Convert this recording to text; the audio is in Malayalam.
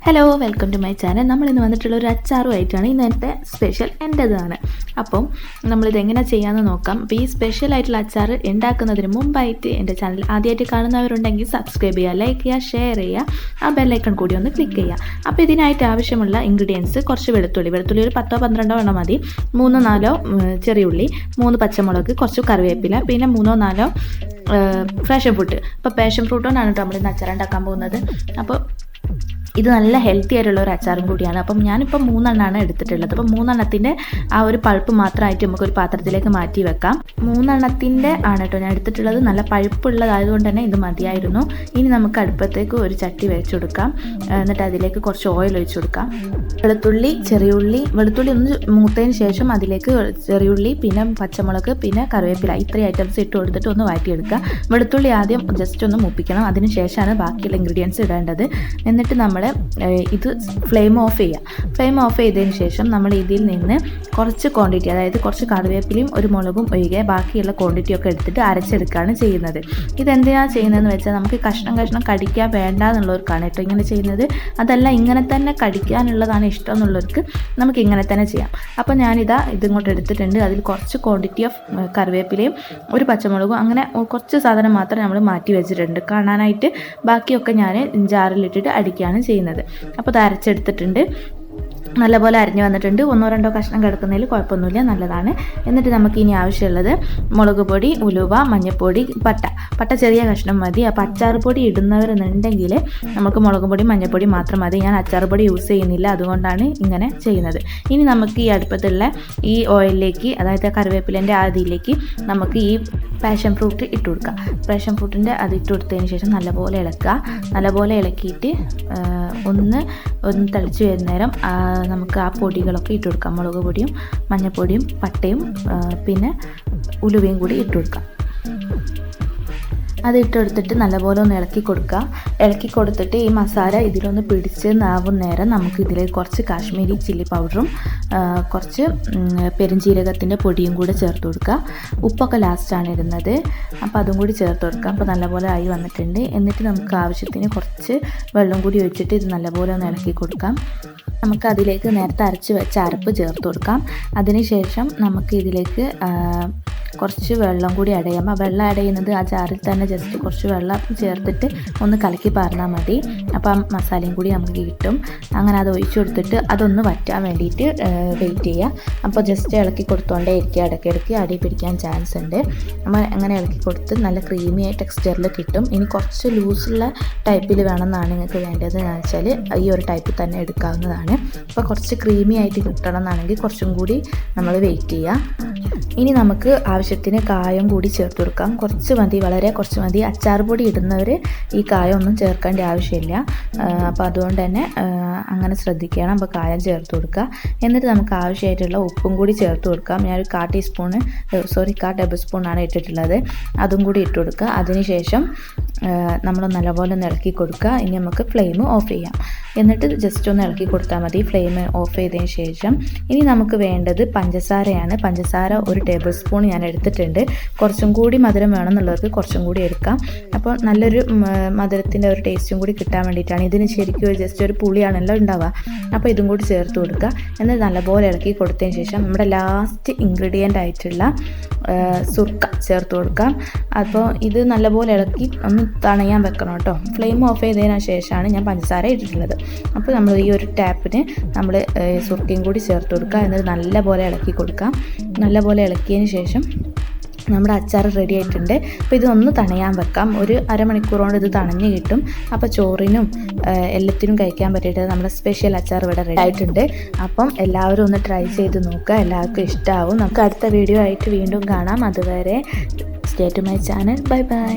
Hello, welcome to my channel. നമ്മളിന്ന് വന്നിട്ടുള്ള ഒരു അച്ചാറുമായിട്ടാണ്. ഇന്നത്തെ സ്പെഷ്യൽ എൻ്റെതാണ്. അപ്പം നമ്മളിതെങ്ങനെ ചെയ്യാമെന്ന് നോക്കാം. അപ്പോൾ ഈ സ്പെഷ്യൽ ആയിട്ടുള്ള അച്ചാർ ഉണ്ടാക്കുന്നതിന് മുമ്പായിട്ട് എൻ്റെ ചാനൽ ആദ്യമായിട്ട് കാണുന്നവരുണ്ടെങ്കിൽ സബ്സ്ക്രൈബ് ചെയ്യുക, ലൈക്ക് ചെയ്യുക, ഷെയർ ചെയ്യുക, ആ ബെല്ലൈക്കൺ കൂടി ഒന്ന് ക്ലിക്ക് ചെയ്യുക. അപ്പോൾ ഇതിനായിട്ട് ആവശ്യമുള്ള ഇൻഗ്രീഡിയൻസ് കുറച്ച് വെളുത്തുള്ളി ഒരു 10-12 എണ്ണം മതി, 3-4 ചെറിയ ഉള്ളി, 3 പച്ചമുളക്, കുറച്ച് കറിവേപ്പില, പിന്നെ 3-4 പാഷൻ ഫ്രൂട്ട്. അപ്പോൾ പാഷൻ ഫ്രൂട്ട് കൊണ്ടാണ് കേട്ടോ നമ്മളിന്ന് അച്ചാർ ഉണ്ടാക്കാൻ പോകുന്നത്. അപ്പോൾ ഇത് നല്ല ഹെൽത്തി ആയിട്ടുള്ള ഒരു അച്ചാറും കൂടിയാണ്. അപ്പം ഞാനിപ്പോൾ 3 എണ്ണമാണ് എടുത്തിട്ടുള്ളത്. അപ്പം 3 എണ്ണത്തിൻ്റെ ആ ഒരു പൾപ്പ് മാത്രമായിട്ട് നമുക്കൊരു പാത്രത്തിലേക്ക് മാറ്റി വെക്കാം. 3 എണ്ണത്തിൻ്റെ ആണ് കേട്ടോ ഞാൻ എടുത്തിട്ടുള്ളത്. നല്ല പഴുപ്പുള്ളതായതുകൊണ്ട് തന്നെ ഇത് മതിയായിരുന്നു. ഇനി നമുക്ക് അടുപ്പത്തേക്ക് ഒരു ചട്ടി വെച്ച് കൊടുക്കാം. എന്നിട്ട് അതിലേക്ക് കുറച്ച് ഓയിൽ ഒഴിച്ച് കൊടുക്കാം. വെളുത്തുള്ളി ഒന്ന് മൂത്തതിന് ശേഷം അതിലേക്ക് ചെറിയുള്ളി, പിന്നെ പച്ചമുളക്, പിന്നെ കറിവേപ്പില, ഇത്രയും ഐറ്റംസ് ഇട്ട് കൊടുത്തിട്ട് ഒന്ന് വഴറ്റിയെടുക്കുക. വെളുത്തുള്ളി ആദ്യം ജസ്റ്റ് ഒന്ന് മൂപ്പിക്കണം. അതിന് ശേഷമാണ് ബാക്കിയുള്ള ഇൻഗ്രീഡിയൻസ് ഇടേണ്ടത്. എന്നിട്ട് നമ്മൾ ഇത് ഫ്ലെയിം ഓഫ് ചെയ്തതിന് ശേഷം നമ്മൾ ഇതിൽ നിന്ന് കുറച്ച് ക്വാണ്ടിറ്റി, അതായത് കുറച്ച് കറിവേപ്പിലയും ഒരു മുളകും ഒഴികെ ബാക്കിയുള്ള ക്വാണ്ടിറ്റിയൊക്കെ എടുത്തിട്ട് അരച്ചെടുക്കുകയാണ് ചെയ്യുന്നത്. ഇതെന്തിനാണ് ചെയ്യുന്നതെന്ന് വെച്ചാൽ നമുക്ക് കഷ്ണം കടിക്കാൻ വേണ്ട എന്നുള്ളവർക്കാണ് കേട്ടോ ഇങ്ങനെ ചെയ്യുന്നത്. അതല്ല, ഇങ്ങനെ തന്നെ കടിക്കാനുള്ളതാണ് ഇഷ്ടം എന്നുള്ളവർക്ക് നമുക്ക് ഇങ്ങനെ തന്നെ ചെയ്യാം. അപ്പോൾ ഇതിങ്ങോട്ട് എടുത്തിട്ടുണ്ട്. അതിൽ കുറച്ച് ക്വാണ്ടിറ്റി ഓഫ് കറിവേപ്പിലയും ഒരു പച്ചമുളകും, അങ്ങനെ കുറച്ച് സാധനം മാത്രം നമ്മൾ മാറ്റി വെച്ചിട്ടുണ്ട് കാണാനായിട്ട്. ബാക്കിയൊക്കെ ഞാൻ ജാറിലിട്ടിട്ട് അടിക്കുകയാണ് ചെയ്യുന്നത്. അപ്പോൾ ഇത് അരച്ചെടുത്തിട്ടുണ്ട്. നല്ലപോലെ അരിഞ്ഞ് വന്നിട്ടുണ്ട്. 1-2 കഷ്ണം കിടക്കുന്നതിൽ കുഴപ്പമൊന്നുമില്ല, നല്ലതാണ്. എന്നിട്ട് നമുക്ക് ഇനി ആവശ്യമുള്ളത് മുളക് പൊടി, ഉലുവ, മഞ്ഞൾപ്പൊടി, പട്ട ചെറിയ കഷ്ണം മതി. അപ്പോൾ അച്ചാർ പൊടി ഇടുന്നവരെന്നുണ്ടെങ്കിൽ നമുക്ക് മുളക് പൊടി, മഞ്ഞൾപ്പൊടി മാത്രം മതി. ഞാൻ അച്ചാർ പൊടി യൂസ് ചെയ്യുന്നില്ല, അതുകൊണ്ടാണ് ഇങ്ങനെ ചെയ്യുന്നത്. ഇനി നമുക്ക് ഈ അടുപ്പത്തുള്ള ഈ ഓയിലിലേക്ക്, അതായത് കറിവേപ്പിലേൻ്റെ അതിലേക്ക് നമുക്ക് ഈ പാഷൻ ഫ്രൂട്ട് ഇട്ട് കൊടുക്കാം. പാഷൻ ഫ്രൂട്ടിൻ്റെ അത് ഇട്ട് കൊടുത്തതിന് ശേഷം നല്ലപോലെ ഇളക്കുക. നല്ലപോലെ ഇളക്കിയിട്ട് ഒന്ന് തിളച്ച് വരുന്നേരം നമുക്ക് ആ പൊടികളൊക്കെ ഇട്ട് കൊടുക്കാം. മുളക് പൊടിയും മഞ്ഞൾപ്പൊടിയും പട്ടയും പിന്നെ ഉലുവയും കൂടി ഇട്ട് കൊടുക്കാം. അത് ഇട്ടെടുത്തിട്ട് നല്ലപോലെ ഒന്ന് ഇളക്കി കൊടുത്തിട്ട് ഈ മസാല ഇതിലൊന്ന് പിടിച്ച് നേരം നമുക്ക് ഇതിലേക്ക് കുറച്ച് കാശ്മീരി ചില്ലി പൗഡറും കുറച്ച് പെരുംജീരകത്തിൻ്റെ പൊടിയും കൂടെ ചേർത്ത് കൊടുക്കുക. ഉപ്പൊക്കെ ലാസ്റ്റാണ് ഇടുന്നത്. അപ്പോൾ അതും കൂടി ചേർത്ത് കൊടുക്കാം. അപ്പോൾ നല്ലപോലെ ആയി വന്നിട്ടുണ്ട്. എന്നിട്ട് നമുക്ക് ആവശ്യത്തിന് കുറച്ച് വെള്ളം കൂടി ഒഴിച്ചിട്ട് ഇത് നല്ലപോലെ ഒന്ന് ഇളക്കി കൊടുക്കാം. നമുക്ക് അതിലേക്ക് നേരത്തെ അരച്ച് വെച്ച അരപ്പ് ചേർത്ത് കൊടുക്കാം. അതിനുശേഷം നമുക്ക് ഇതിലേക്ക് കുറച്ച് വെള്ളം കൂടി ആഡ് ചെയ്യാം. ആ വെള്ളം ആഡ് ചെയ്യുന്നത് ആ ജാറിൽ തന്നെ ജസ്റ്റ് കുറച്ച് വെള്ളം ചേർത്തിട്ട് ഒന്ന് കലക്കി പാർന്നാൽ മതി. അപ്പോൾ ആ മസാലയും കൂടി നമുക്ക് കിട്ടും. അങ്ങനെ അത് ഒഴിച്ചു കൊടുത്തിട്ട് അതൊന്ന് വറ്റാൻ വേണ്ടിയിട്ട് വെയിറ്റ് ചെയ്യുക. അപ്പോൾ ജസ്റ്റ് ഇളക്കി കൊടുത്തോണ്ടേ ഇരിക്കുക. ഇടയ്ക്കിടയ്ക്ക് അടി പിടിക്കാൻ ചാൻസ് ഉണ്ട്. നമ്മൾ അങ്ങനെ ഇളക്കി കൊടുത്ത് നല്ല ക്രീമിയായ ടെക്സ്ചറിൽ കിട്ടും. ഇനി കുറച്ച് ലൂസുള്ള ടൈപ്പിൽ വേണമെന്നാണ് നിങ്ങൾക്ക് വേണ്ടത് എന്ന് വെച്ചാൽ ഈ ഒരു ടൈപ്പിൽ തന്നെ എടുക്കാവുന്നതാണ്. അപ്പോൾ കുറച്ച് ക്രീമി ആയിട്ട് കിട്ടണം എന്നാണെങ്കിൽ കുറച്ചും കൂടി നമ്മൾ വെയിറ്റ് ചെയ്യുക. ഇനി നമുക്ക് ആവശ്യത്തിന് കായം കൂടി ചേർത്ത് കൊടുക്കാം. കുറച്ച് മതി, വളരെ കുറച്ച് മതി. അച്ചാർ പൊടി ഇടുന്നവർ ഈ കായം ഒന്നും ചേർക്കേണ്ട ആവശ്യമില്ല. അപ്പോൾ അതുകൊണ്ട് തന്നെ അങ്ങനെ ശ്രദ്ധിക്കണം. അപ്പോൾ കായം ചേർത്ത് കൊടുക്കുക. എന്നിട്ട് നമുക്ക് ആവശ്യമായിട്ടുള്ള ഉപ്പും കൂടി ചേർത്ത് കൊടുക്കാം. ഞാനൊരു 1/4 ടേബിൾ സ്പൂണാണ് ഇട്ടിട്ടുള്ളത്. അതും കൂടി ഇട്ട് കൊടുക്കുക. അതിനുശേഷം നമ്മൾ നല്ലപോലെ ഒന്ന് ഇളക്കി കൊടുക്കുക. ഇനി നമുക്ക് ഫ്ലെയിം ഓഫ് ചെയ്യാം. എന്നിട്ട് ജസ്റ്റ് ഒന്ന് ഇളക്കി കൊടുത്താൽ മതി. ഫ്ലെയിം ഓഫ് ചെയ്തതിന് ശേഷം ഇനി നമുക്ക് വേണ്ടത് പഞ്ചസാരയാണ്. പഞ്ചസാര 1 ടേബിൾ സ്പൂൺ ഞാൻ എടുത്തിട്ടുണ്ട്. കുറച്ചും കൂടി മധുരം വേണമെന്നുള്ളവർക്ക് കുറച്ചും കൂടി എടുക്കാം. അപ്പോൾ നല്ലൊരു മധുരത്തിൻ്റെ ഒരു ടേസ്റ്റും കൂടി കിട്ടാൻ വേണ്ടിയിട്ടാണ്. ഇതിന് ശരിക്കും ജസ്റ്റ് ഒരു പുളിയാണല്ലോ ഉണ്ടാവുക. അപ്പോൾ ഇതും കൂടി ചേർത്ത് കൊടുക്കുക. എന്നിട്ട് നല്ലപോലെ ഇളക്കി കൊടുത്തതിന് ശേഷം നമ്മുടെ ലാസ്റ്റ് ഇൻഗ്രീഡിയൻ്റ് ആയിട്ടുള്ള സുർക്ക ചേർത്ത് കൊടുക്കാം. അപ്പോൾ ഇത് നല്ലപോലെ ഇളക്കി ഒന്ന് തണയാൻ വെക്കണം കേട്ടോ. ഫ്ലെയിം ഓഫ് ചെയ്തതിന് ശേഷമാണ് ഞാൻ പഞ്ചസാര ഇട്ടിട്ടുള്ളത്. അപ്പോൾ നമ്മൾ ഈ ഒരു ടാപ്പിന് നമ്മൾ സുർക്കയും കൂടി ചേർത്ത് കൊടുക്കുക. എന്നിട്ട് നല്ലപോലെ ഇളക്കി കൊടുക്കാം. നല്ലപോലെ ഇളക്കിയതിന് ശേഷം നമ്മുടെ അച്ചാർ റെഡി ആയിട്ടുണ്ട്. അപ്പോൾ ഇതൊന്ന് തണയാൻ വെക്കാം. ഒരു അരമണിക്കൂർ കൊണ്ട് ഇത് തണഞ്ഞ് കിട്ടും. അപ്പോൾ ചോറിനും എല്ലാത്തിനും കഴിക്കാൻ പറ്റിയിട്ട് നമ്മുടെ സ്പെഷ്യൽ അച്ചാർ ഇവിടെ റെഡി ആയിട്ടുണ്ട്. അപ്പം എല്ലാവരും ഒന്ന് ട്രൈ ചെയ്ത് നോക്കുക. എല്ലാവർക്കും ഇഷ്ടമാവും. നമുക്ക് അടുത്ത വീഡിയോ ആയിട്ട് വീണ്ടും കാണാം. അതുവരെ stay to my channel. Bye by.